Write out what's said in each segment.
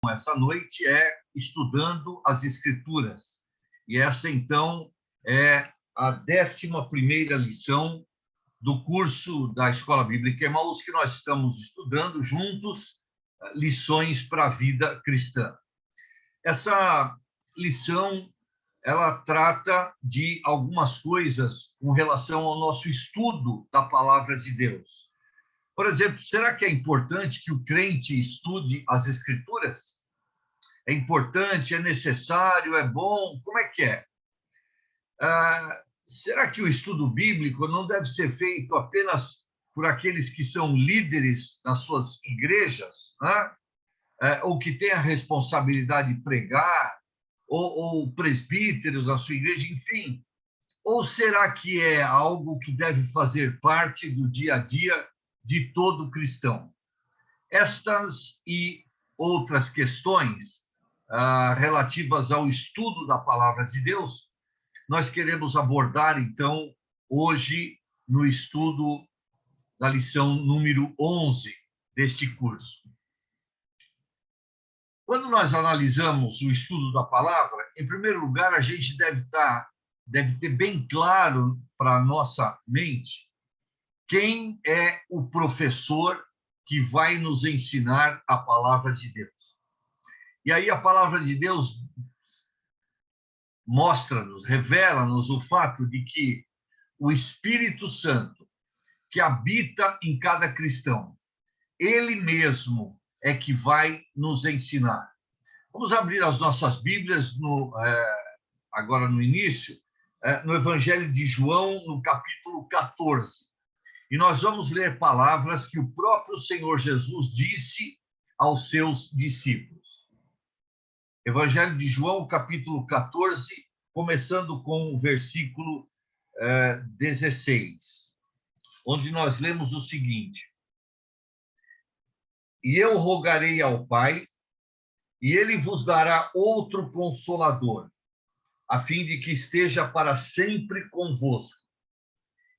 essa noite é Estudando as Escrituras. E essa, então, é a 11ª lição do curso da Escola Bíblica Emaús, que nós estamos estudando juntos, lições para a vida cristã. Essa lição, ela trata de algumas coisas com relação ao nosso estudo da Palavra de Deus. Por exemplo, será que é importante que o crente estude as Escrituras? É importante, é necessário, é bom? Como é que é? Será que o estudo bíblico não deve ser feito apenas por aqueles que são líderes nas suas igrejas, né? Ou que têm a responsabilidade de pregar, ou presbíteros na sua igreja, enfim? Ou será que é algo que deve fazer parte do dia a dia de todo cristão? Estas e outras questões relativas ao estudo da Palavra de Deus, nós queremos abordar, então, hoje, no estudo da lição número 11 deste curso. Quando nós analisamos o estudo da palavra, em primeiro lugar, a gente deve ter bem claro para a nossa mente quem é o professor que vai nos ensinar a palavra de Deus. E aí a palavra de Deus mostra-nos, revela-nos o fato de que o Espírito Santo, que habita em cada cristão, ele mesmo é que vai nos ensinar. Vamos abrir as nossas Bíblias agora no início, no Evangelho de João, no capítulo 14. E nós vamos ler palavras que o próprio Senhor Jesus disse aos seus discípulos. Evangelho de João, capítulo 14, começando com o versículo 16, onde nós lemos o seguinte: E eu rogarei ao Pai, e ele vos dará outro Consolador, a fim de que esteja para sempre convosco.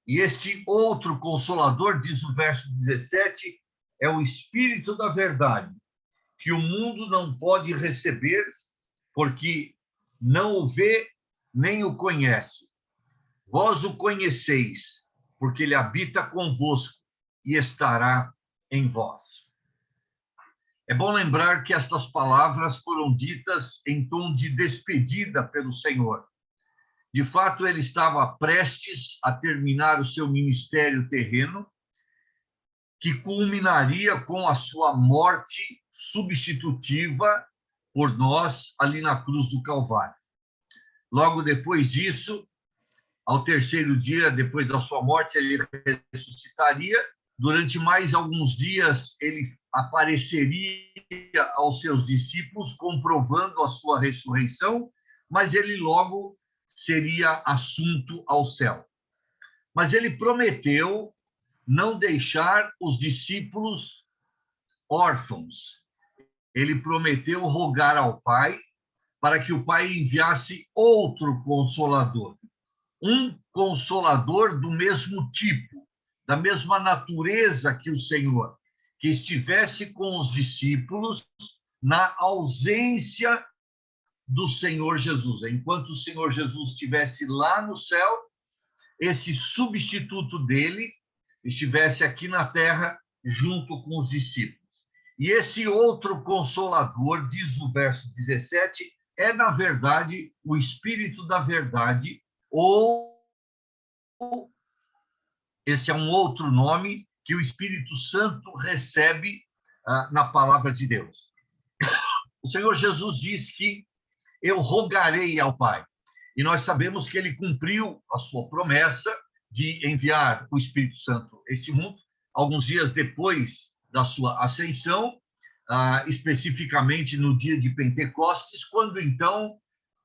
E este outro Consolador, diz o verso 17, é o Espírito da Verdade, que o mundo não pode receber, porque não o vê nem o conhece. Vós o conheceis, porque ele habita convosco e estará em vós. É bom lembrar que estas palavras foram ditas em tom de despedida pelo Senhor. De fato, ele estava prestes a terminar o seu ministério terreno, que culminaria com a sua morte substitutiva por nós ali na cruz do Calvário. Logo depois disso, ao terceiro dia, depois da sua morte, ele ressuscitaria. Durante mais alguns dias, ele apareceria aos seus discípulos, comprovando a sua ressurreição, mas ele logo seria assunto ao céu. Mas ele prometeu não deixar os discípulos órfãos. Ele prometeu rogar ao Pai para que o Pai enviasse outro Consolador. Um Consolador do mesmo tipo, da mesma natureza que o Senhor, que estivesse com os discípulos na ausência do Senhor Jesus. Enquanto o Senhor Jesus estivesse lá no céu, esse substituto dele estivesse aqui na terra junto com os discípulos. E esse outro Consolador, diz o verso 17, é, na verdade, o Espírito da Verdade, ou esse é um outro nome que o Espírito Santo recebe na palavra de Deus. O Senhor Jesus diz que eu rogarei ao Pai. E nós sabemos que ele cumpriu a sua promessa de enviar o Espírito Santo a este mundo, alguns dias depois da sua ascensão, especificamente no dia de Pentecostes, quando então,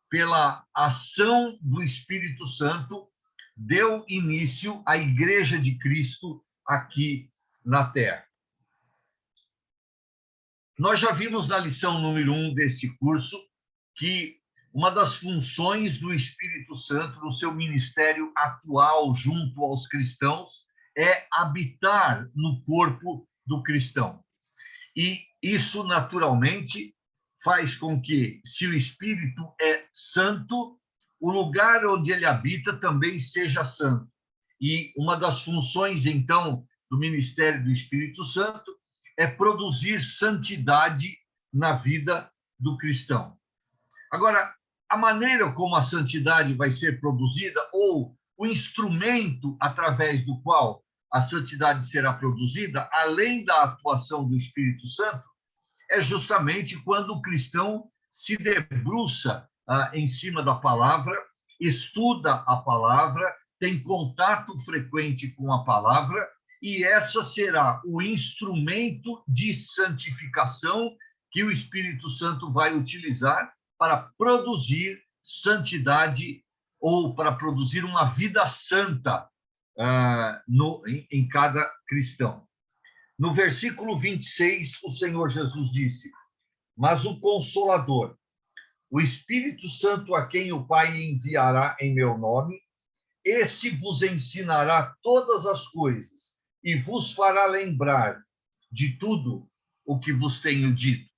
pela ação do Espírito Santo, deu início à Igreja de Cristo aqui na Terra. Nós já vimos na lição número 1 deste curso que uma das funções do Espírito Santo no seu ministério atual junto aos cristãos é habitar no corpo do cristão. E isso, naturalmente, faz com que, se o Espírito é santo, o lugar onde ele habita também seja santo. E uma das funções, então, do ministério do Espírito Santo é produzir santidade na vida do cristão. Agora, a maneira como a santidade vai ser produzida, ou o instrumento através do qual a santidade será produzida, além da atuação do Espírito Santo, é justamente quando o cristão se debruça em cima da palavra, estuda a palavra, tem contato frequente com a palavra, e essa será o instrumento de santificação que o Espírito Santo vai utilizar para produzir santidade ou para produzir uma vida santa em cada cristão. No versículo 26, o Senhor Jesus disse: mas o Consolador, o Espírito Santo, a quem o Pai enviará em meu nome, esse vos ensinará todas as coisas e vos fará lembrar de tudo o que vos tenho dito.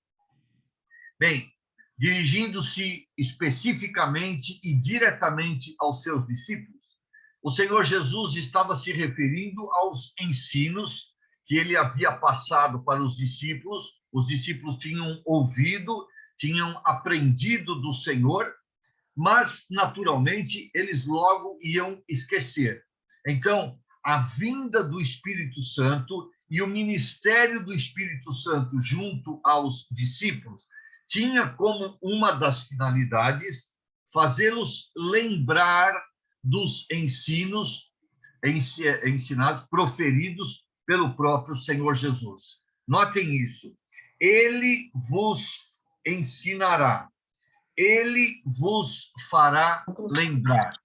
Bem, dirigindo-se especificamente e diretamente aos seus discípulos, o Senhor Jesus estava se referindo aos ensinos que ele havia passado para os discípulos tinham ouvido, tinham aprendido do Senhor, mas, naturalmente, eles logo iam esquecer. Então, a vinda do Espírito Santo e o ministério do Espírito Santo junto aos discípulos tinha como uma das finalidades fazê-los lembrar dos ensinos ensinados, proferidos pelo próprio Senhor Jesus. Notem isso. Ele vos ensinará. Ele vos fará lembrar.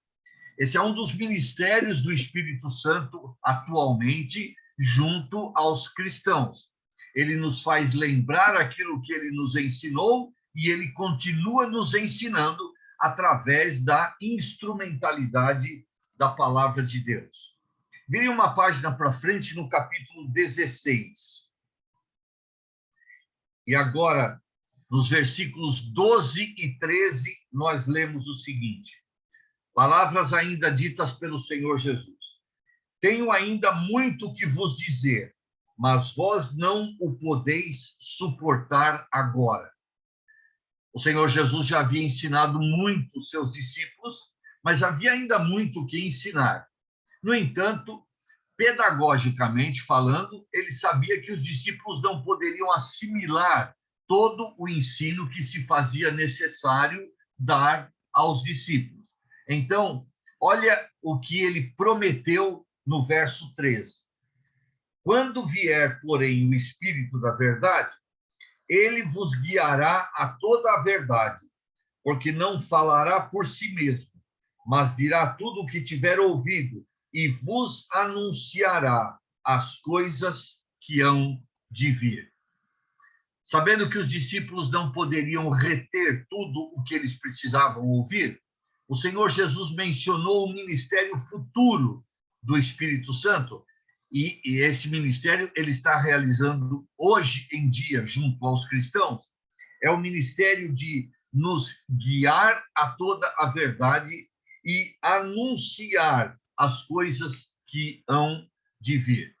Esse é um dos ministérios do Espírito Santo atualmente junto aos cristãos. Ele nos faz lembrar aquilo que ele nos ensinou e ele continua nos ensinando através da instrumentalidade da palavra de Deus. Vire uma página para frente no capítulo 16. E agora, nos versículos 12 e 13, nós lemos o seguinte: palavras ainda ditas pelo Senhor Jesus. Tenho ainda muito que vos dizer, mas vós não o podeis suportar agora. O Senhor Jesus já havia ensinado muito os seus discípulos, mas havia ainda muito que ensinar. No entanto, pedagogicamente falando, ele sabia que os discípulos não poderiam assimilar todo o ensino que se fazia necessário dar aos discípulos. Então, olha o que ele prometeu no verso 13. Quando vier, porém, o Espírito da verdade, ele vos guiará a toda a verdade, porque não falará por si mesmo, mas dirá tudo o que tiver ouvido e vos anunciará as coisas que hão de vir. Sabendo que os discípulos não poderiam reter tudo o que eles precisavam ouvir, o Senhor Jesus mencionou o ministério futuro do Espírito Santo, e esse ministério ele está realizando hoje em dia junto aos cristãos. É o ministério de nos guiar a toda a verdade e anunciar as coisas que hão de vir.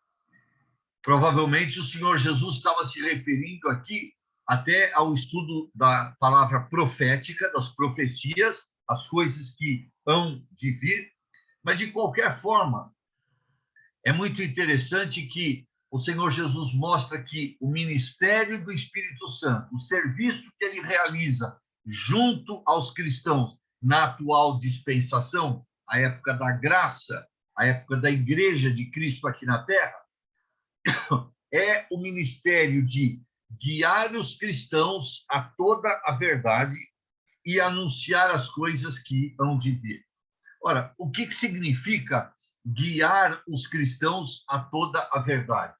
Provavelmente o Senhor Jesus estava se referindo aqui até ao estudo da palavra profética, das profecias, as coisas que hão de vir, mas de qualquer forma, é muito interessante que o Senhor Jesus mostra que o ministério do Espírito Santo, o serviço que ele realiza junto aos cristãos na atual dispensação, a época da graça, a época da igreja de Cristo aqui na Terra, é o ministério de guiar os cristãos a toda a verdade e anunciar as coisas que hão de vir. Ora, o que significa guiar os cristãos a toda a verdade?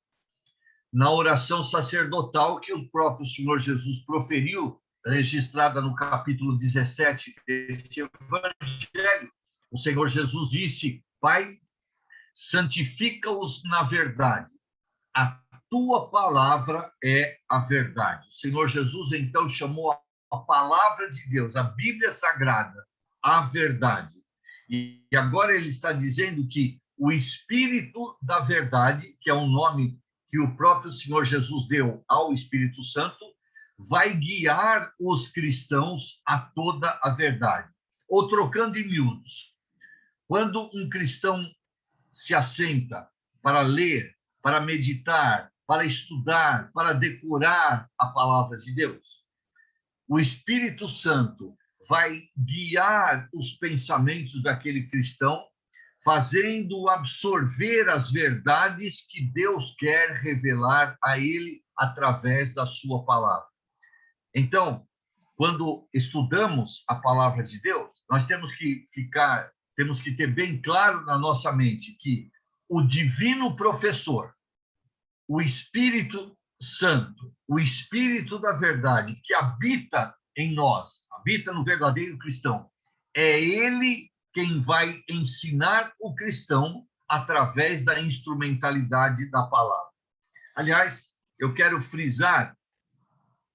Na oração sacerdotal que o próprio Senhor Jesus proferiu, registrada no capítulo 17 desse evangelho, o Senhor Jesus disse: Pai, santifica-os na verdade. A tua palavra é a verdade. O Senhor Jesus, então, chamou a palavra de Deus, a Bíblia Sagrada, a verdade. E agora ele está dizendo que o Espírito da verdade, que é um nome que o próprio Senhor Jesus deu ao Espírito Santo, vai guiar os cristãos a toda a verdade. Ou trocando em miúdos, quando um cristão se assenta para ler, para meditar, para estudar, para decorar a palavra de Deus, o Espírito Santo vai guiar os pensamentos daquele cristão, fazendo-o absorver as verdades que Deus quer revelar a ele através da sua palavra. Então, quando estudamos a palavra de Deus, nós temos que ter bem claro na nossa mente que o divino professor, o Espírito Santo, o Espírito da verdade que habita em nós, habita no verdadeiro cristão, é ele quem vai ensinar o cristão através da instrumentalidade da palavra. Aliás, eu quero frisar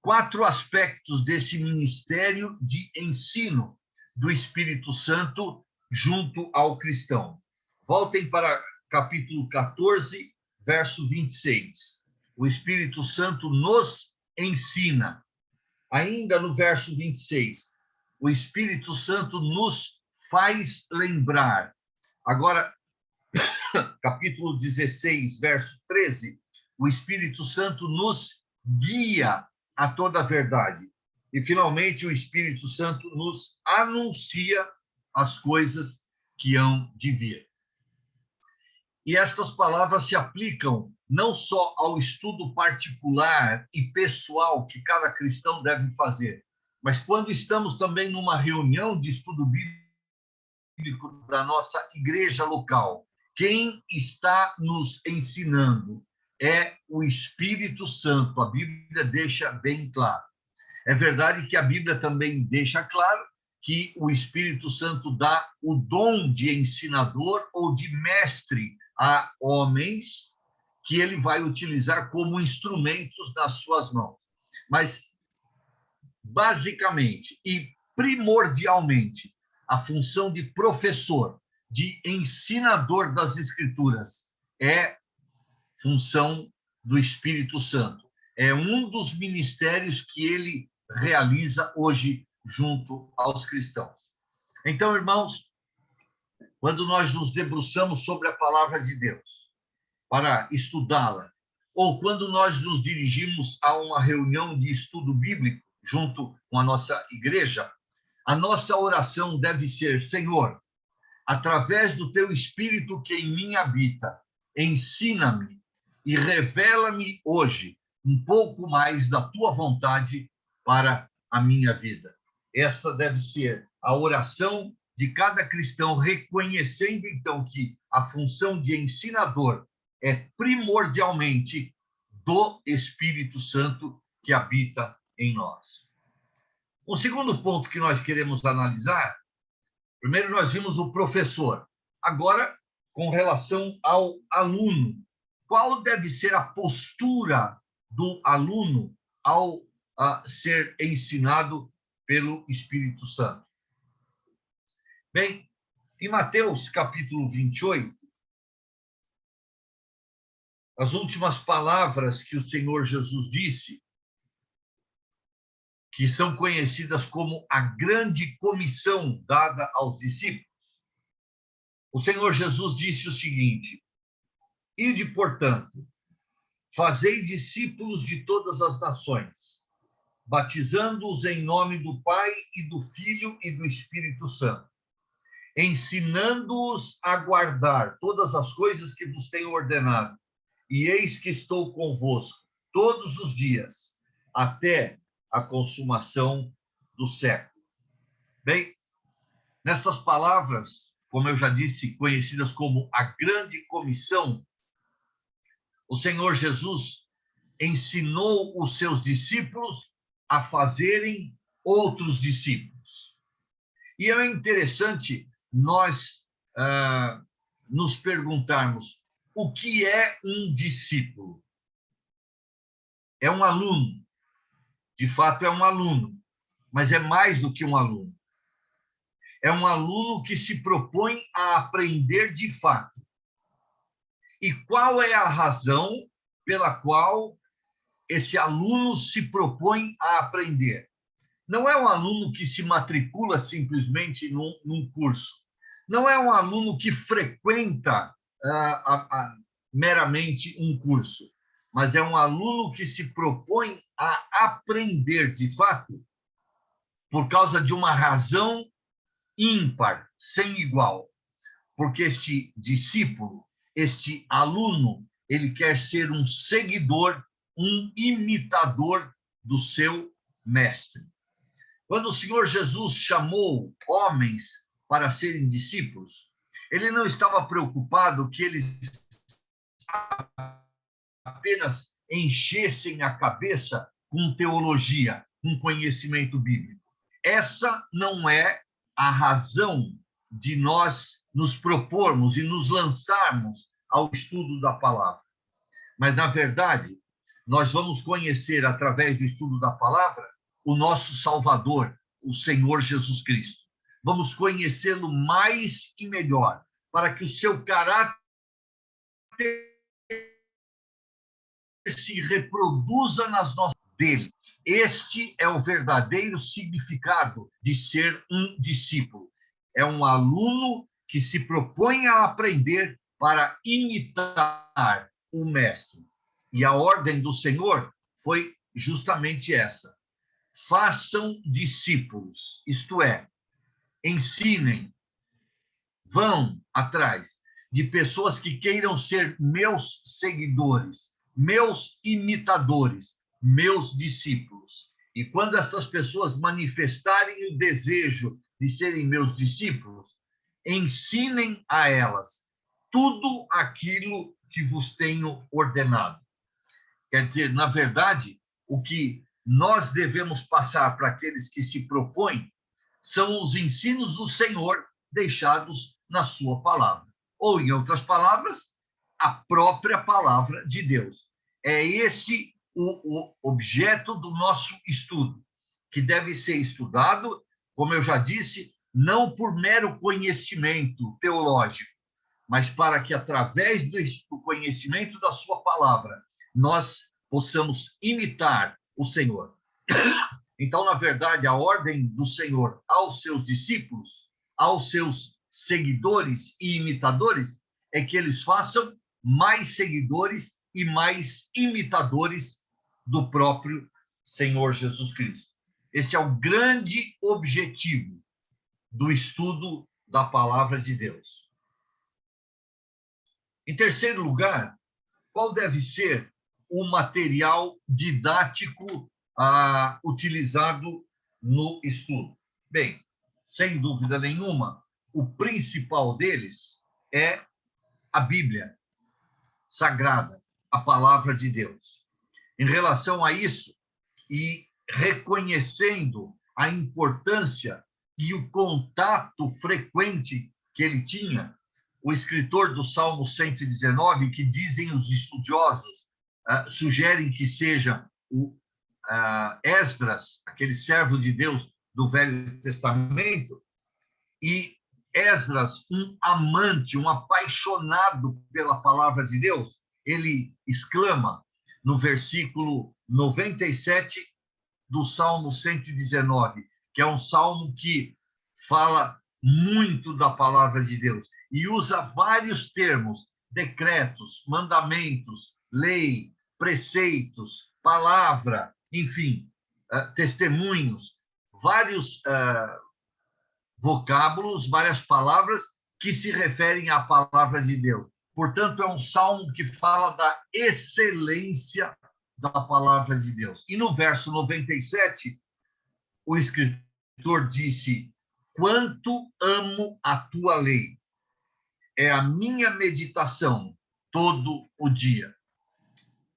4 aspectos desse ministério de ensino do Espírito Santo junto ao cristão. Voltem para capítulo 14, verso 26. O Espírito Santo nos ensina. Ainda no verso 26, o Espírito Santo nos faz lembrar. Agora, capítulo 16, verso 13, o Espírito Santo nos guia a toda a verdade. E, finalmente, o Espírito Santo nos anuncia as coisas que hão de vir. E estas palavras se aplicam não só ao estudo particular e pessoal que cada cristão deve fazer, mas quando estamos também numa reunião de estudo bíblico da nossa igreja local, quem está nos ensinando é o Espírito Santo. A Bíblia deixa bem claro. É verdade que a Bíblia também deixa claro que o Espírito Santo dá o dom de ensinador ou de mestre a homens que ele vai utilizar como instrumentos nas suas mãos. Mas, basicamente e primordialmente, a função de professor, de ensinador das Escrituras, é função do Espírito Santo. É um dos ministérios que ele realiza hoje junto aos cristãos. Então, irmãos, quando nós nos debruçamos sobre a palavra de Deus para estudá-la, ou quando nós nos dirigimos a uma reunião de estudo bíblico junto com a nossa igreja, a nossa oração deve ser: Senhor, através do teu Espírito que em mim habita, ensina-me e revela-me hoje um pouco mais da tua vontade para a minha vida. Essa deve ser a oração de cada cristão, reconhecendo então que a função de ensinador é primordialmente do Espírito Santo que habita em nós. O segundo ponto que nós queremos analisar, primeiro nós vimos o professor. Agora, com relação ao aluno, qual deve ser a postura do aluno ao ser ensinado pelo Espírito Santo? Bem, em Mateus capítulo 28, as últimas palavras que o Senhor Jesus disse, que são conhecidas como a grande comissão dada aos discípulos, o Senhor Jesus disse o seguinte: ide, portanto, fazei discípulos de todas as nações, batizando-os em nome do Pai e do Filho e do Espírito Santo, ensinando-os a guardar todas as coisas que vos tenho ordenado. E eis que estou convosco todos os dias, até a consumação do século. Bem, nestas palavras, como eu já disse, conhecidas como a grande comissão, o Senhor Jesus ensinou os seus discípulos a fazerem outros discípulos. E é interessante nós nos perguntarmos: o que é um discípulo? É um aluno. De fato, é um aluno. mas é mais do que um aluno. É um aluno que se propõe a aprender de fato. E qual é a razão pela qual esse aluno se propõe a aprender? Não é um aluno que se matricula simplesmente num curso. Não é um aluno que frequenta meramente um curso, mas é um aluno que se propõe a aprender de fato por causa de uma razão ímpar, sem igual. Porque este discípulo, este aluno, ele quer ser um seguidor, um imitador do seu mestre. Quando o Senhor Jesus chamou homens para serem discípulos, ele não estava preocupado que eles apenas enchessem a cabeça com teologia, com conhecimento bíblico. Essa não é a razão de nós nos propormos e nos lançarmos ao estudo da palavra. Mas, na verdade, nós vamos conhecer, através do estudo da palavra, o nosso Salvador, o Senhor Jesus Cristo. Vamos conhecê-lo mais e melhor, para que o seu caráter se reproduza nas nossas dele. Este é o verdadeiro significado de ser um discípulo. É um aluno que se propõe a aprender para imitar o mestre. E a ordem do Senhor foi justamente essa: façam discípulos, isto é, ensinem, vão atrás de pessoas que queiram ser meus seguidores, meus imitadores, meus discípulos. E quando essas pessoas manifestarem o desejo de serem meus discípulos, ensinem a elas tudo aquilo que vos tenho ordenado. Quer dizer, na verdade, o que nós devemos passar para aqueles que se propõem são os ensinos do Senhor deixados na sua palavra. Ou, em outras palavras, a própria palavra de Deus. É esse o objeto do nosso estudo, que deve ser estudado, como eu já disse, não por mero conhecimento teológico, mas para que, através do conhecimento da sua palavra, nós possamos imitar o Senhor. Então, na verdade, a ordem do Senhor aos seus discípulos, aos seus seguidores e imitadores, é que eles façam mais seguidores e mais imitadores do próprio Senhor Jesus Cristo. Esse é o grande objetivo do estudo da palavra de Deus. Em terceiro lugar, qual deve ser o material didático utilizado no estudo? Bem, sem dúvida nenhuma, o principal deles é a Bíblia Sagrada, a palavra de Deus. Em relação a isso, e reconhecendo a importância e o contato frequente que ele tinha, o escritor do Salmo 119, que dizem os estudiosos, sugerem que seja o Esdras, aquele servo de Deus do Velho Testamento, e Esdras, um amante, um apaixonado pela palavra de Deus, ele exclama no versículo 97 do Salmo 119, que é um salmo que fala muito da palavra de Deus e usa vários termos: decretos, mandamentos, lei, preceitos, palavra, enfim, testemunhos, vários vocábulos, várias palavras que se referem à palavra de Deus. Portanto, é um salmo que fala da excelência da palavra de Deus. E no verso 97, o escritor disse: quanto amo a tua lei, é a minha meditação todo o dia.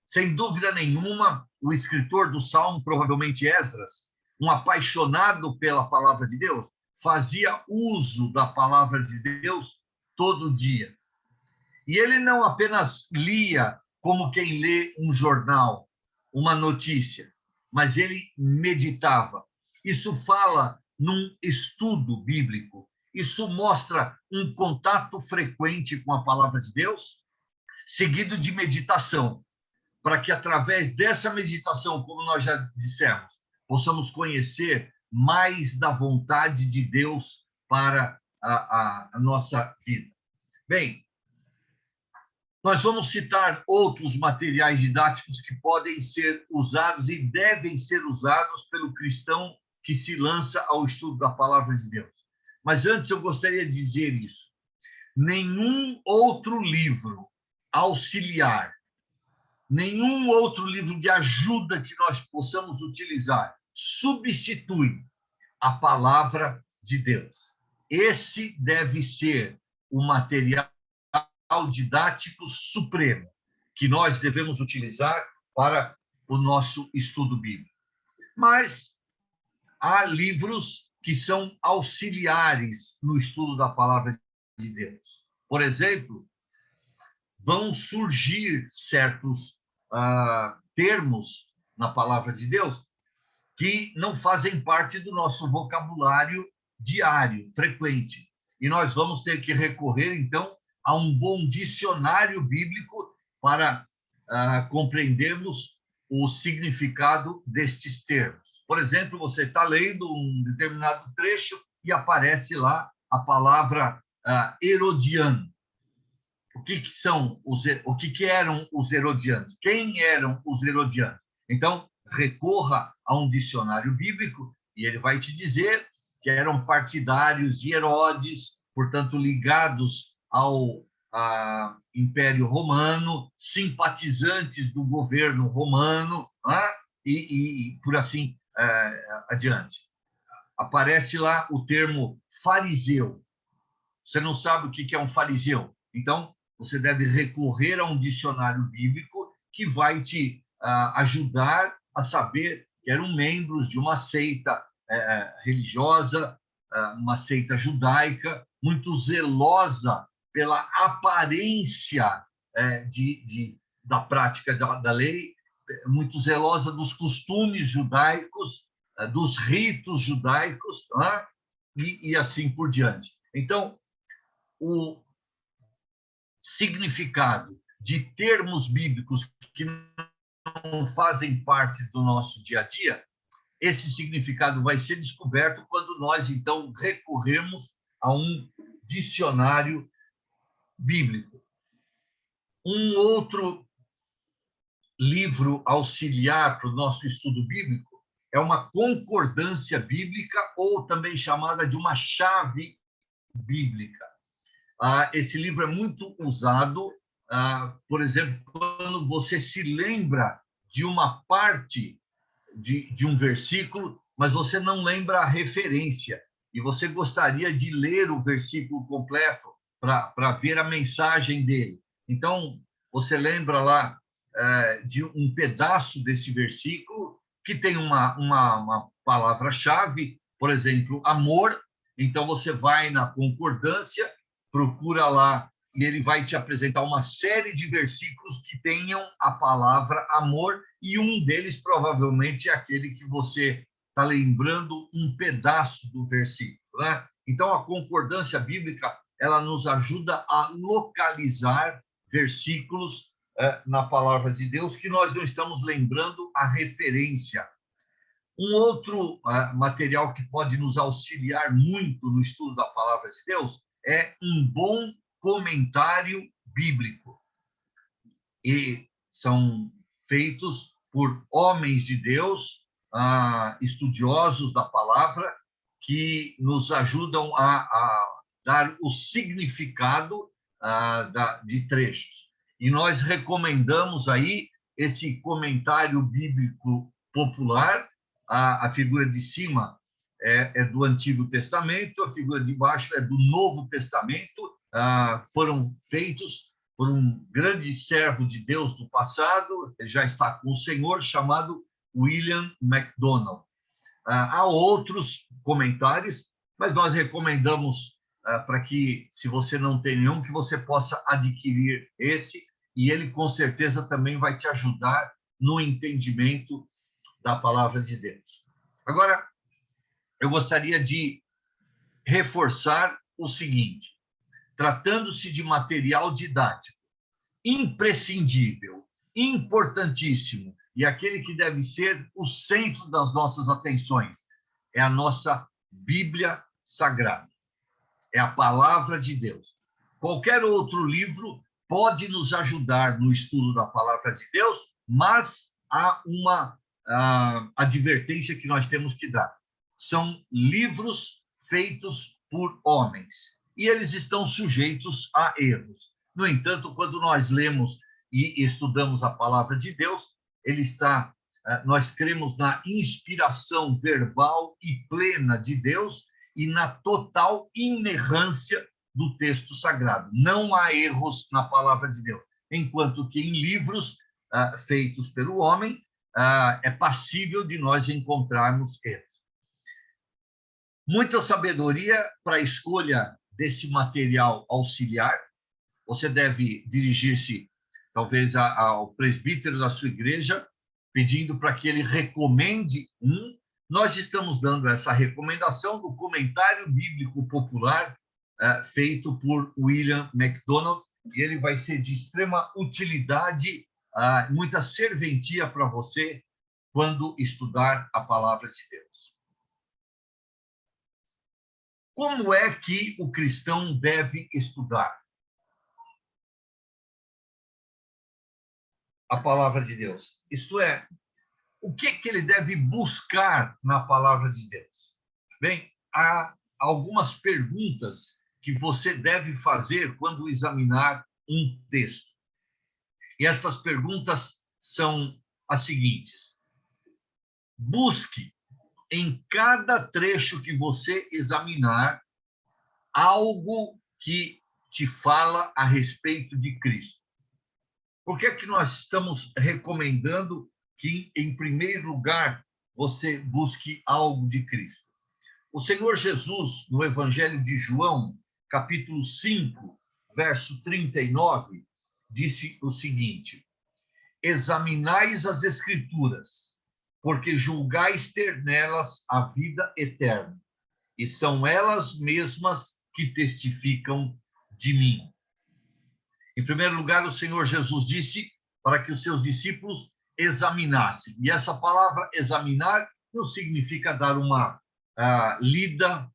Sem dúvida nenhuma, o escritor do salmo, provavelmente Esdras, um apaixonado pela palavra de Deus, fazia uso da palavra de Deus todo dia. E ele não apenas lia como quem lê um jornal, uma notícia, mas ele meditava. Isso fala num estudo bíblico. Isso mostra um contato frequente com a palavra de Deus, seguido de meditação, para que através dessa meditação, como nós já dissemos, possamos conhecer mais da vontade de Deus para a nossa vida. Bem, nós vamos citar outros materiais didáticos que podem ser usados e devem ser usados pelo cristão que se lança ao estudo da palavra de Deus. Mas antes eu gostaria de dizer isso. Nenhum outro livro auxiliar, nenhum outro livro de ajuda que nós possamos utilizar substitui a palavra de Deus. Esse deve ser o material didático supremo que nós devemos utilizar para o nosso estudo bíblico. Mas há livros que são auxiliares no estudo da palavra de Deus. Por exemplo, vão surgir certos termos na palavra de Deus que não fazem parte do nosso vocabulário diário, frequente. E nós vamos ter que recorrer, então, a um bom dicionário bíblico para compreendermos o significado destes termos. Por exemplo, você está lendo um determinado trecho e aparece lá a palavra herodiano. O que eram os herodianos? Quem eram os herodianos? Então, recorra a um dicionário bíblico e ele vai te dizer que eram partidários de Herodes, portanto, ligados ao Império Romano, simpatizantes do governo romano, e por assim adiante. Aparece lá o termo fariseu. Você não sabe o que é um fariseu? Então, você deve recorrer a um dicionário bíblico que vai te ajudar a saber que eram membros de uma seita religiosa, uma seita judaica, muito zelosa pela aparência da prática da lei, muito zelosa dos costumes judaicos, dos ritos judaicos, e assim por diante. Então, o significado de termos bíblicos que não fazem parte do nosso dia a dia, esse significado vai ser descoberto quando nós, então, recorremos a um dicionário bíblico. Um outro livro auxiliar para o nosso estudo bíblico é uma concordância bíblica, ou também chamada de uma chave bíblica. Esse livro é muito usado, por exemplo, quando você se lembra de uma parte de um versículo, mas você não lembra a referência, e você gostaria de ler o versículo completo para ver a mensagem dele. Então, você lembra lá de um pedaço desse versículo que tem uma palavra-chave, por exemplo, amor. Então, você vai na concordância, procura lá, e ele vai te apresentar uma série de versículos que tenham a palavra amor, e um deles provavelmente é aquele que você está lembrando um pedaço do versículo, né? Então, a concordância bíblica, ela nos ajuda a localizar versículos na palavra de Deus que nós não estamos lembrando a referência. Um outro material que pode nos auxiliar muito no estudo da palavra de Deus é um bom comentário bíblico. E são feitos por homens de Deus, estudiosos da palavra, que nos ajudam a dar o significado de trechos. E nós recomendamos aí esse comentário bíblico popular. A figura de cima é do Antigo Testamento, a figura de baixo é do Novo Testamento. Foram feitos por um grande servo de Deus do passado, ele já está com o Senhor, chamado William MacDonald. Há outros comentários, mas nós recomendamos para que, se você não tem nenhum, que você possa adquirir esse, e ele com certeza também vai te ajudar no entendimento da palavra de Deus. Agora, eu gostaria de reforçar o seguinte: tratando-se de material didático, imprescindível, importantíssimo, e aquele que deve ser o centro das nossas atenções, é a nossa Bíblia Sagrada, é a Palavra de Deus. Qualquer outro livro pode nos ajudar no estudo da Palavra de Deus, mas há uma advertência que nós temos que dar. São livros feitos por homens, e eles estão sujeitos a erros. No entanto, quando nós lemos e estudamos a Palavra de Deus, nós cremos na inspiração verbal e plena de Deus e na total inerrância do texto sagrado. Não há erros na Palavra de Deus, enquanto que em livros feitos pelo homem é passível de nós encontrarmos erros. Muita sabedoria para a escolha desse material auxiliar. Você deve dirigir-se, talvez, ao presbítero da sua igreja, pedindo para que ele recomende um. Nós estamos dando essa recomendação do Comentário Bíblico Popular, feito por William MacDonald, e ele vai ser de extrema utilidade, muita serventia para você quando estudar a Palavra de Deus. Como é que o cristão deve estudar a Palavra de Deus? Isto é, o que ele deve buscar na Palavra de Deus? Bem, há algumas perguntas que você deve fazer quando examinar um texto. E estas perguntas são as seguintes: busque em cada trecho que você examinar algo que te fala a respeito de Cristo. Por que é que nós estamos recomendando que, em primeiro lugar, você busque algo de Cristo? O Senhor Jesus, no Evangelho de João, capítulo 5, verso 39, disse o seguinte: examinais as Escrituras, porque julgais ter nelas a vida eterna, e são elas mesmas que testificam de mim. Em primeiro lugar, o Senhor Jesus disse para que os seus discípulos examinassem. E essa palavra examinar não significa dar uma lida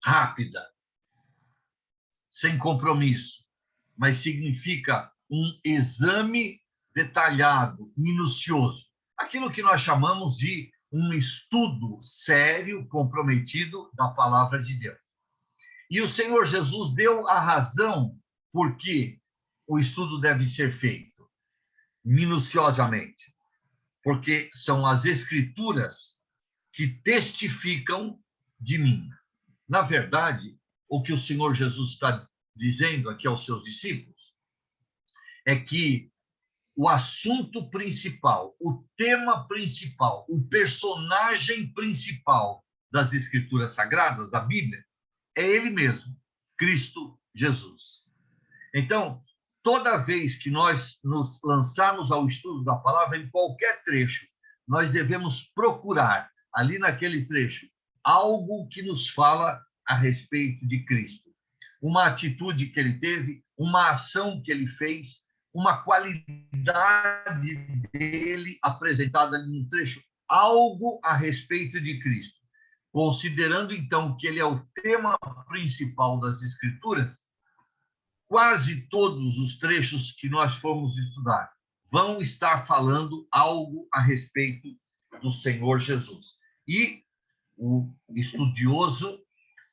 rápida, sem compromisso, mas significa um exame detalhado, minucioso. Aquilo que nós chamamos de um estudo sério, comprometido da Palavra de Deus. E o Senhor Jesus deu a razão por que o estudo deve ser feito minuciosamente. Porque são as Escrituras que testificam de mim. Na verdade, o que o Senhor Jesus está dizendo aqui aos seus discípulos é que o assunto principal, o tema principal, o personagem principal das Escrituras Sagradas, da Bíblia, é ele mesmo, Cristo Jesus. Então, toda vez que nós nos lançarmos ao estudo da palavra, em qualquer trecho, nós devemos procurar, ali naquele trecho, algo que nos fala a respeito de Cristo. Uma atitude que ele teve, uma ação que ele fez, uma qualidade dele apresentada ali no trecho, algo a respeito de Cristo. Considerando, então, que ele é o tema principal das Escrituras, quase todos os trechos que nós formos estudar vão estar falando algo a respeito do Senhor Jesus. E o estudioso,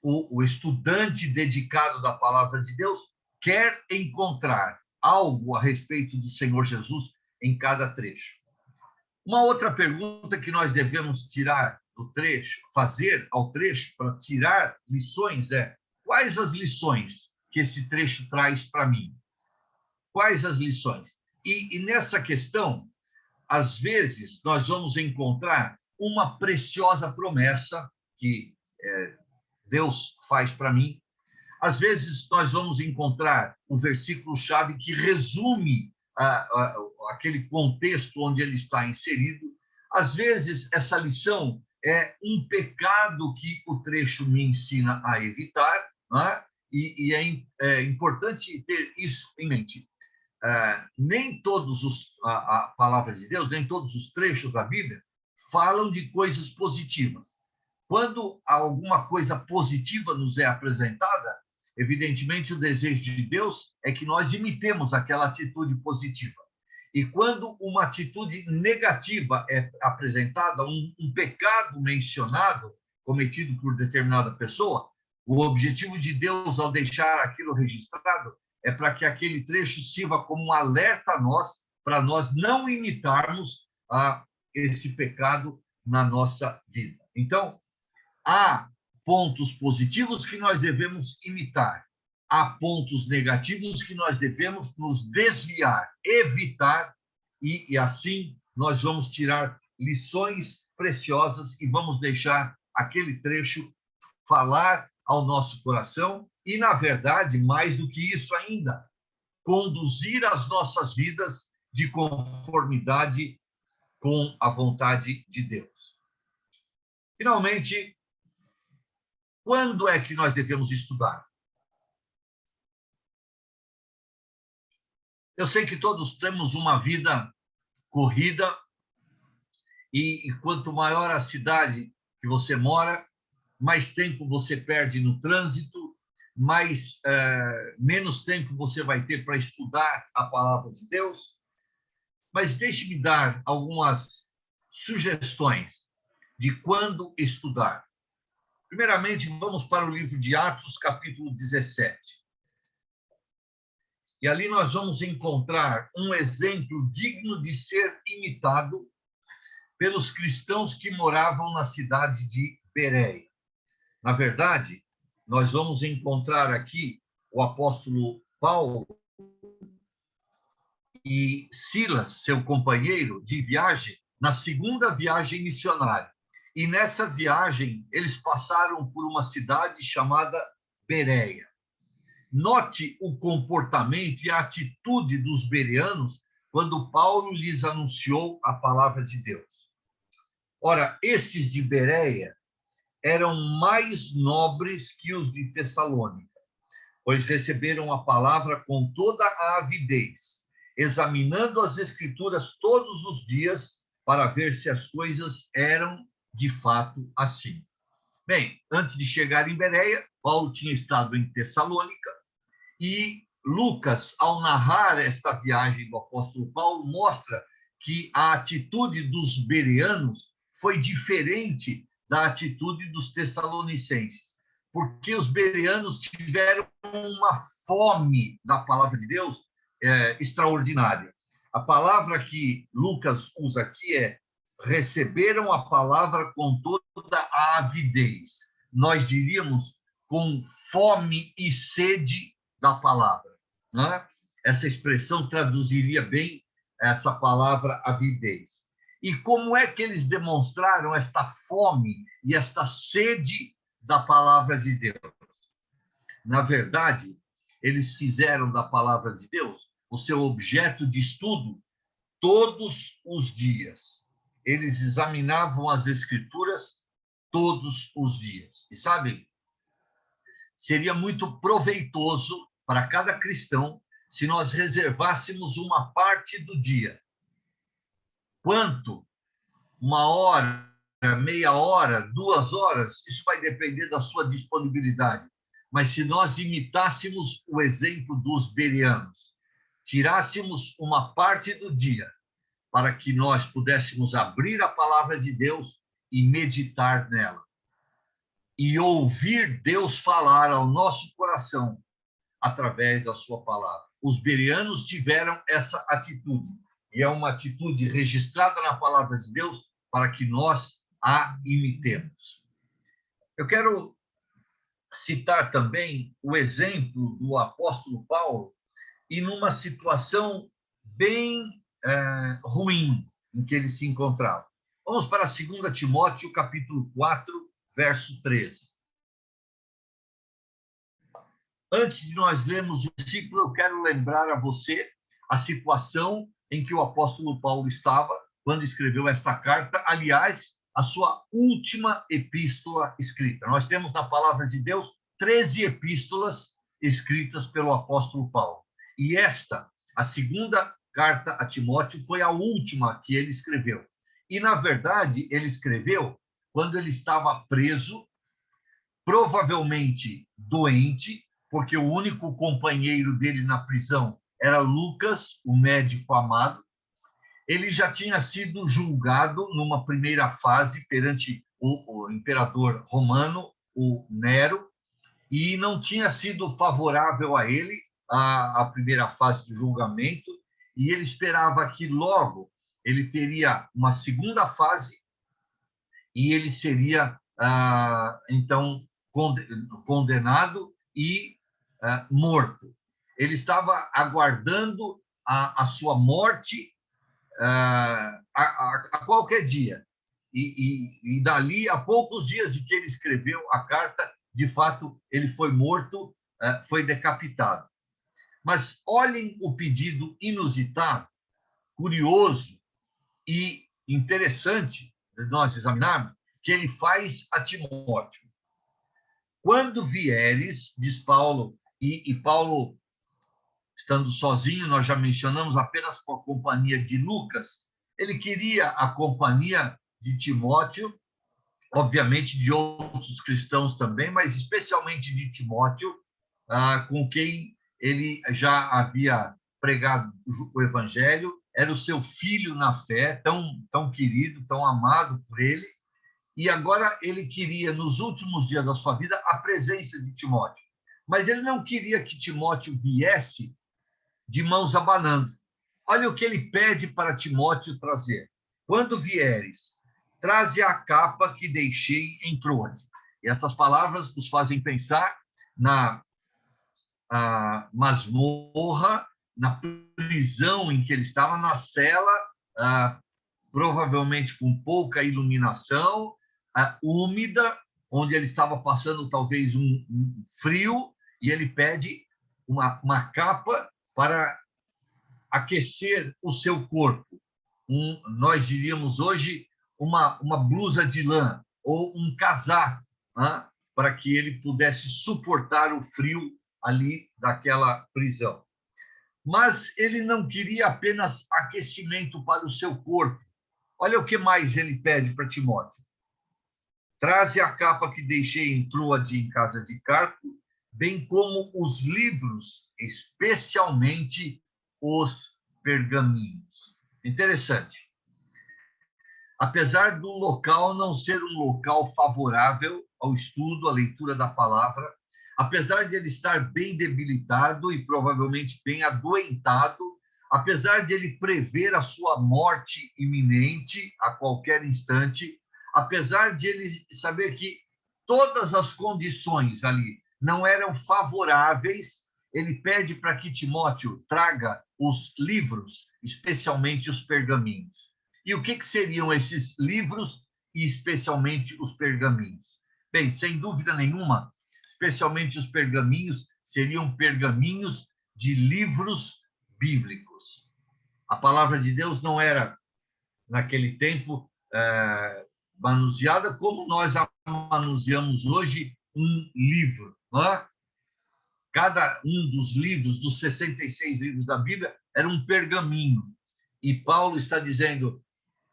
o estudante dedicado da Palavra de Deus, quer encontrar algo a respeito do Senhor Jesus em cada trecho. Uma outra pergunta que nós devemos tirar do trecho, fazer ao trecho para tirar lições é: quais as lições que esse trecho traz para mim? Quais as lições? E nessa questão, às vezes, nós vamos encontrar uma preciosa promessa que Deus faz para mim. Às vezes, nós vamos encontrar o versículo-chave que resume aquele contexto onde ele está inserido. Às vezes, essa lição é um pecado que o trecho me ensina a evitar, né? E é importante ter isso em mente. Nem todos a palavra de Deus, nem todos os trechos da Bíblia falam de coisas positivas. Quando alguma coisa positiva nos é apresentada, evidentemente o desejo de Deus é que nós imitemos aquela atitude positiva. E quando uma atitude negativa é apresentada, um pecado mencionado, cometido por determinada pessoa, o objetivo de Deus, ao deixar aquilo registrado, é para que aquele trecho sirva como um alerta a nós, para nós não imitarmos esse pecado na nossa vida. Então, há pontos positivos que nós devemos imitar, há pontos negativos que nós devemos nos desviar, evitar, e assim nós vamos tirar lições preciosas e vamos deixar aquele trecho falar ao nosso coração e, na verdade, mais do que isso ainda, conduzir as nossas vidas de conformidade com a vontade de Deus. Finalmente, quando é que nós devemos estudar? Eu sei que todos temos uma vida corrida e quanto maior a cidade que você mora, mais tempo você perde no trânsito, menos tempo você vai ter para estudar a palavra de Deus. Mas deixe-me dar algumas sugestões de quando estudar. Primeiramente, vamos para o livro de Atos, capítulo 17. E ali nós vamos encontrar um exemplo digno de ser imitado pelos cristãos que moravam na cidade de Bereia. Na verdade, nós vamos encontrar aqui o apóstolo Paulo e Silas, seu companheiro de viagem, na segunda viagem missionária. E nessa viagem, eles passaram por uma cidade chamada Bereia. Note o comportamento e a atitude dos bereanos quando Paulo lhes anunciou a palavra de Deus. Ora, esses de Bereia eram mais nobres que os de Tessalônica, pois receberam a palavra com toda a avidez, examinando as Escrituras todos os dias para ver se as coisas eram de fato assim. Bem, antes de chegar em Bereia, Paulo tinha estado em Tessalônica e Lucas, ao narrar esta viagem do apóstolo Paulo, mostra que a atitude dos bereanos foi diferente da atitude dos tessalonicenses, porque os bereanos tiveram uma fome da palavra de Deus extraordinária. A palavra que Lucas usa aqui é receberam a palavra com toda a avidez. Nós diríamos com fome e sede da palavra, né? Essa expressão traduziria bem essa palavra avidez. E como é que eles demonstraram esta fome e esta sede da palavra de Deus? Na verdade, eles fizeram da palavra de Deus o seu objeto de estudo todos os dias. Eles examinavam as Escrituras todos os dias. E sabem, seria muito proveitoso para cada cristão se nós reservássemos uma parte do dia. Quanto? 1 hora, meia hora, 2 horas? Isso vai depender da sua disponibilidade. Mas se nós imitássemos o exemplo dos bereanos, tirássemos uma parte do dia para que nós pudéssemos abrir a palavra de Deus e meditar nela, e ouvir Deus falar ao nosso coração através da sua palavra. Os bereanos tiveram essa atitude, e é uma atitude registrada na palavra de Deus para que nós a imitemos. Eu quero citar também o exemplo do apóstolo Paulo e numa situação bem ruim em que ele se encontrava. Vamos para 2 Timóteo, capítulo 4, verso 13. Antes de nós lermos o versículo, eu quero lembrar a você a situação em que o apóstolo Paulo estava quando escreveu esta carta. Aliás, a sua última epístola escrita. Nós temos na palavra de Deus 13 epístolas escritas pelo apóstolo Paulo. E esta, a segunda carta a Timóteo, foi a última que ele escreveu. E, na verdade, ele escreveu quando ele estava preso, provavelmente doente, porque o único companheiro dele na prisão era Lucas, o médico amado. Ele já tinha sido julgado numa primeira fase perante o imperador romano, o Nero, e não tinha sido favorável a ele a primeira fase de julgamento, e ele esperava que logo ele teria uma segunda fase e ele seria, então, condenado e morto. Ele estava aguardando a sua morte a qualquer dia. E dali, a poucos dias de que ele escreveu a carta, de fato, ele foi morto, foi decapitado. Mas olhem o pedido inusitado, curioso e interessante de nós examinarmos, que ele faz a Timóteo. Quando vieres, diz Paulo, e Paulo, estando sozinho, nós já mencionamos, apenas com a companhia de Lucas, ele queria a companhia de Timóteo, obviamente de outros cristãos também, mas especialmente de Timóteo, com quem ele já havia pregado o evangelho, era o seu filho na fé, tão querido, tão amado por ele, e agora ele queria, nos últimos dias da sua vida, a presença de Timóteo. Mas ele não queria que Timóteo viesse de mãos abanando. Olha o que ele pede para Timóteo trazer. Quando vieres, traze a capa que deixei em Troade. E essas palavras nos fazem pensar na masmorra, na prisão em que ele estava, na cela, provavelmente com pouca iluminação, úmida, onde ele estava passando talvez um frio, e ele pede uma capa para aquecer o seu corpo. Nós diríamos hoje uma blusa de lã ou um casaco, para que ele pudesse suportar o frio ali daquela prisão. Mas ele não queria apenas aquecimento para o seu corpo. Olha o que mais ele pede para Timóteo. Traze a capa que deixei em Troade em casa de Carpo, bem como os livros, especialmente os pergaminhos. Interessante. Apesar do local não ser um local favorável ao estudo, à leitura da palavra, apesar de ele estar bem debilitado e provavelmente bem adoentado, apesar de ele prever a sua morte iminente a qualquer instante, apesar de ele saber que todas as condições ali não eram favoráveis, ele pede para que Timóteo traga os livros, especialmente os pergaminhos. E o que seriam esses livros e especialmente os pergaminhos? Bem, sem dúvida nenhuma, especialmente os pergaminhos seriam pergaminhos de livros bíblicos. A palavra de Deus não era, naquele tempo, manuseada como nós a manuseamos hoje um livro. Não é? Cada um dos livros, dos 66 livros da Bíblia, era um pergaminho. E Paulo está dizendo,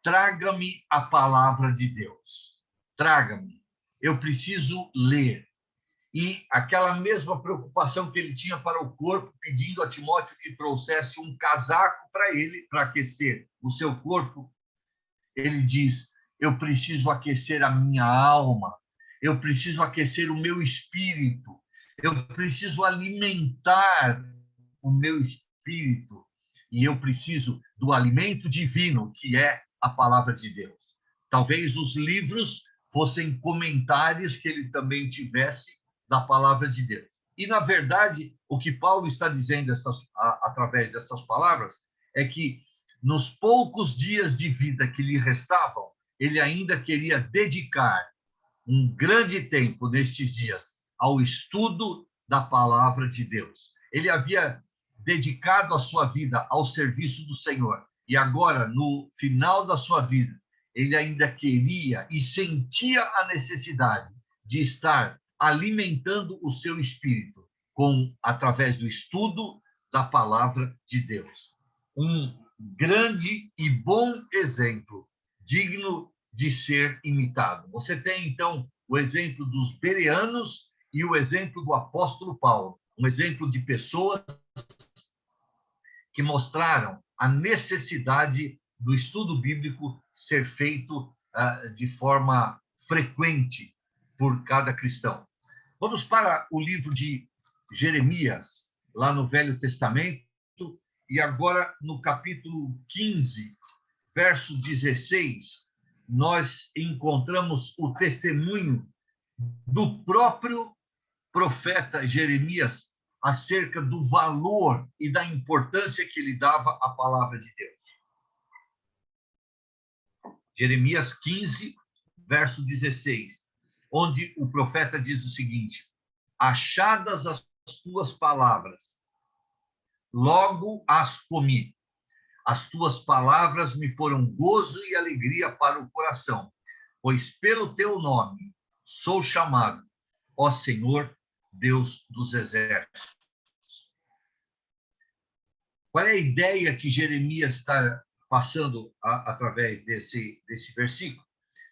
traga-me a palavra de Deus. Traga-me. Eu preciso ler. E aquela mesma preocupação que ele tinha para o corpo, pedindo a Timóteo que trouxesse um casaco para ele, para aquecer o seu corpo, ele diz, eu preciso aquecer a minha alma, eu preciso aquecer o meu espírito, eu preciso alimentar o meu espírito, e eu preciso do alimento divino, que é a palavra de Deus. Talvez os livros fossem comentários que ele também tivesse da palavra de Deus. E, na verdade, o que Paulo está dizendo através dessas palavras é que, nos poucos dias de vida que lhe restavam, ele ainda queria dedicar um grande tempo nestes dias ao estudo da palavra de Deus. Ele havia dedicado a sua vida ao serviço do Senhor. E agora, no final da sua vida, ele ainda queria e sentia a necessidade de estar alimentando o seu espírito através do estudo da palavra de Deus. Um grande e bom exemplo, digno de ser imitado. Você tem, então, o exemplo dos bereanos e o exemplo do apóstolo Paulo, um exemplo de pessoas que mostraram a necessidade do estudo bíblico ser feito de forma frequente por cada cristão. Vamos para o livro de Jeremias, lá no Velho Testamento, e agora no capítulo 15, verso 16, nós encontramos o testemunho do próprio profeta Jeremias acerca do valor e da importância que ele dava à palavra de Deus. Jeremias 15, verso 16, onde o profeta diz o seguinte: achadas as tuas palavras, logo as comi. As tuas palavras me foram gozo e alegria para o coração, pois pelo teu nome sou chamado, ó Senhor, Deus dos exércitos. Qual é a ideia que Jeremias está passando através desse versículo?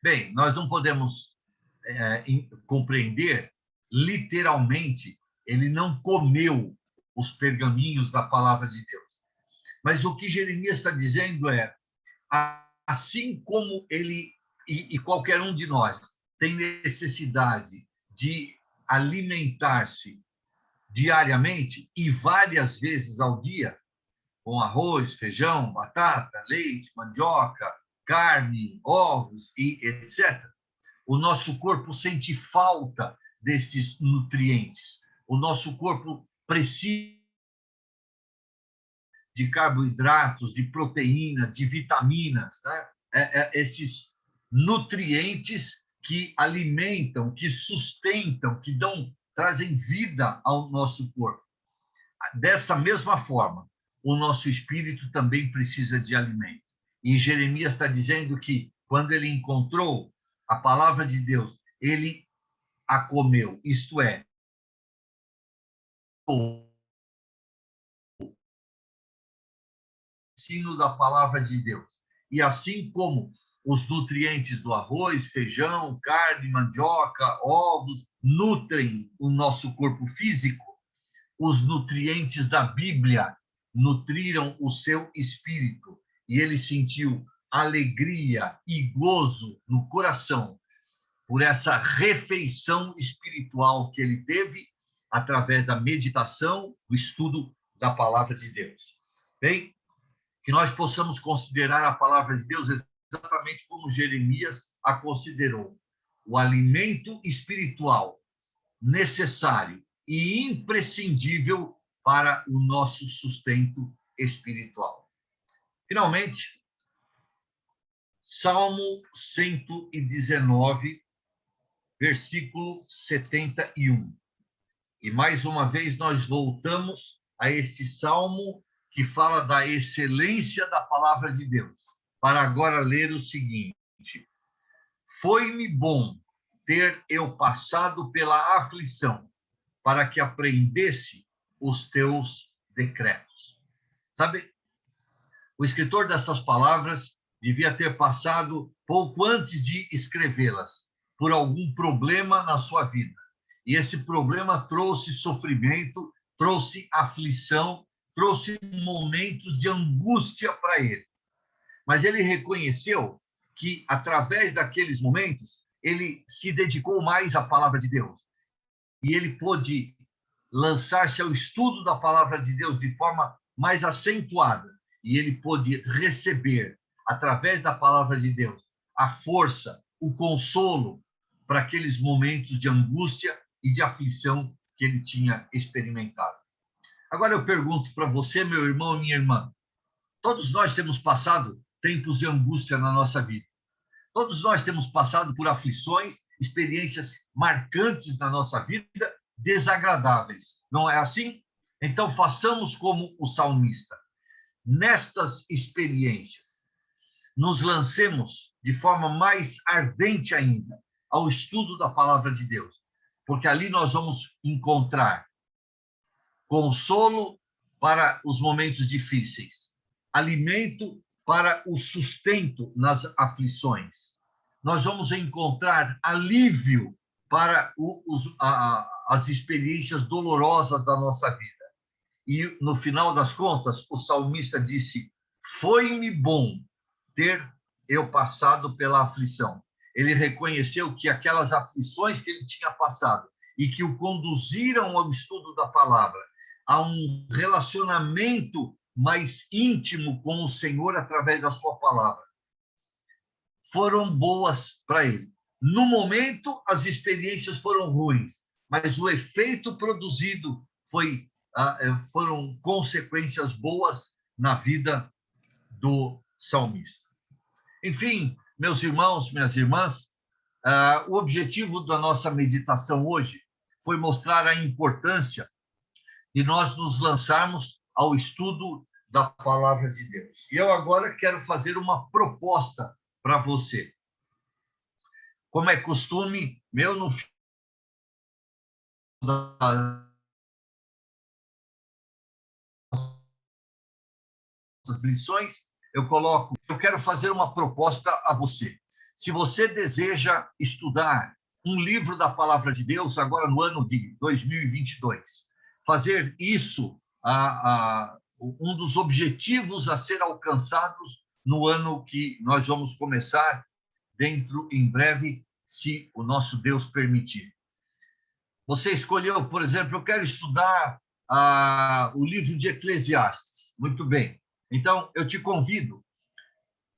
Bem, nós não podemos compreender literalmente, ele não comeu os pergaminhos da palavra de Deus. Mas o que Jeremias está dizendo é, assim como ele e qualquer um de nós tem necessidade de alimentar-se diariamente e várias vezes ao dia, com arroz, feijão, batata, leite, mandioca, carne, ovos e etc., o nosso corpo sente falta desses nutrientes. O nosso corpo precisa de carboidratos, de proteína, de vitaminas, né? Esses nutrientes que alimentam, que sustentam, que trazem vida ao nosso corpo. Dessa mesma forma, o nosso espírito também precisa de alimento. E Jeremias está dizendo que, quando ele encontrou a palavra de Deus, ele a comeu, isto é, o ensino da palavra de Deus. E assim como os nutrientes do arroz, feijão, carne, mandioca, ovos, nutrem o nosso corpo físico, os nutrientes da Bíblia nutriram o seu espírito. E ele sentiu alegria e gozo no coração por essa refeição espiritual que ele teve através da meditação, do estudo da palavra de Deus. Bem, que nós possamos considerar a palavra de Deus exatamente como Jeremias a considerou: o alimento espiritual necessário e imprescindível para o nosso sustento espiritual. Finalmente, Salmo 119, versículo 71. E mais uma vez nós voltamos a esse salmo que fala da excelência da palavra de Deus, para agora ler o seguinte: foi-me bom ter eu passado pela aflição, para que aprendesse os teus decretos. Sabe, o escritor dessas palavras devia ter passado, pouco antes de escrevê-las, por algum problema na sua vida. E esse problema trouxe sofrimento, trouxe aflição, trouxe momentos de angústia para ele. Mas ele reconheceu que, através daqueles momentos, ele se dedicou mais à palavra de Deus. E ele pôde lançar-se ao estudo da palavra de Deus de forma mais acentuada. E ele pôde receber, através da palavra de Deus, a força, o consolo para aqueles momentos de angústia e de aflição que ele tinha experimentado. Agora eu pergunto para você, meu irmão e minha irmã, todos nós temos passado tempos de angústia na nossa vida. Todos nós temos passado por aflições, experiências marcantes na nossa vida, desagradáveis. Não é assim? Então façamos como o salmista. Nestas experiências, nos lancemos de forma mais ardente ainda ao estudo da palavra de Deus, porque ali nós vamos encontrar consolo para os momentos difíceis, alimento para o sustento nas aflições. Nós vamos encontrar alívio para as experiências dolorosas da nossa vida. E, no final das contas, o salmista disse: foi-me bom ter eu passado pela aflição. Ele reconheceu que aquelas aflições que ele tinha passado e que o conduziram ao estudo da palavra, a um relacionamento mais íntimo com o Senhor através da sua palavra, foram boas para ele. No momento, as experiências foram ruins, mas o efeito produzido foram consequências boas na vida do salmista. Enfim, meus irmãos, minhas irmãs, o objetivo da nossa meditação hoje foi mostrar a importância de nós nos lançarmos ao estudo da palavra de Deus. E eu agora quero fazer uma proposta para você. Como é costume meu, no final das lições, eu quero fazer uma proposta a você. Se você deseja estudar um livro da palavra de Deus agora no ano de 2022, fazer isso um dos objetivos a ser alcançados no ano que nós vamos começar dentro em breve, se o nosso Deus permitir. Você escolheu, por exemplo, eu quero estudar o livro de Eclesiastes. Muito bem. Então, eu te convido,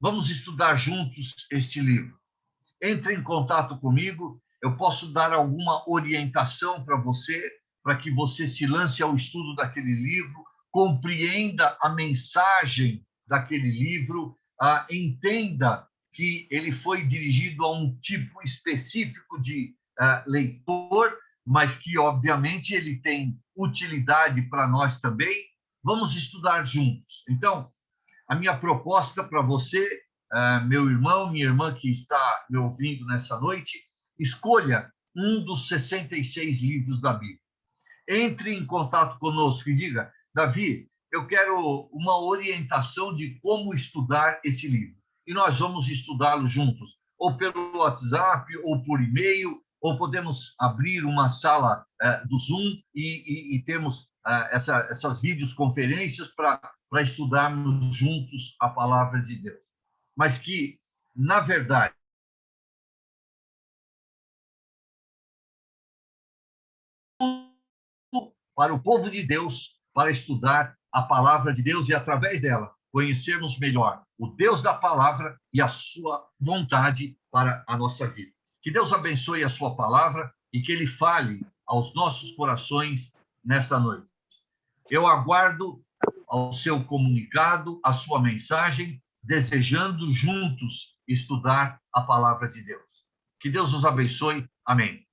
vamos estudar juntos este livro. Entre em contato comigo, eu posso dar alguma orientação para você, para que você se lance ao estudo daquele livro, compreenda a mensagem daquele livro, entenda que ele foi dirigido a um tipo específico de leitor, mas que, obviamente, ele tem utilidade para nós também. Vamos estudar juntos. Então, a minha proposta para você, meu irmão, minha irmã que está me ouvindo nessa noite, escolha um dos 66 livros da Bíblia. Entre em contato conosco e diga: Davi, eu quero uma orientação de como estudar esse livro. E nós vamos estudá-lo juntos, ou pelo WhatsApp, ou por e-mail, ou podemos abrir uma sala do Zoom e termos essas videoconferências para estudarmos juntos a palavra de Deus. Mas que, na verdade, para o povo de Deus, para estudar a palavra de Deus e, através dela, conhecermos melhor o Deus da palavra e a sua vontade para a nossa vida. Que Deus abençoe a sua palavra e que Ele fale aos nossos corações nesta noite. Eu aguardo ao seu comunicado, a sua mensagem, desejando juntos estudar a palavra de Deus. Que Deus os abençoe. Amém.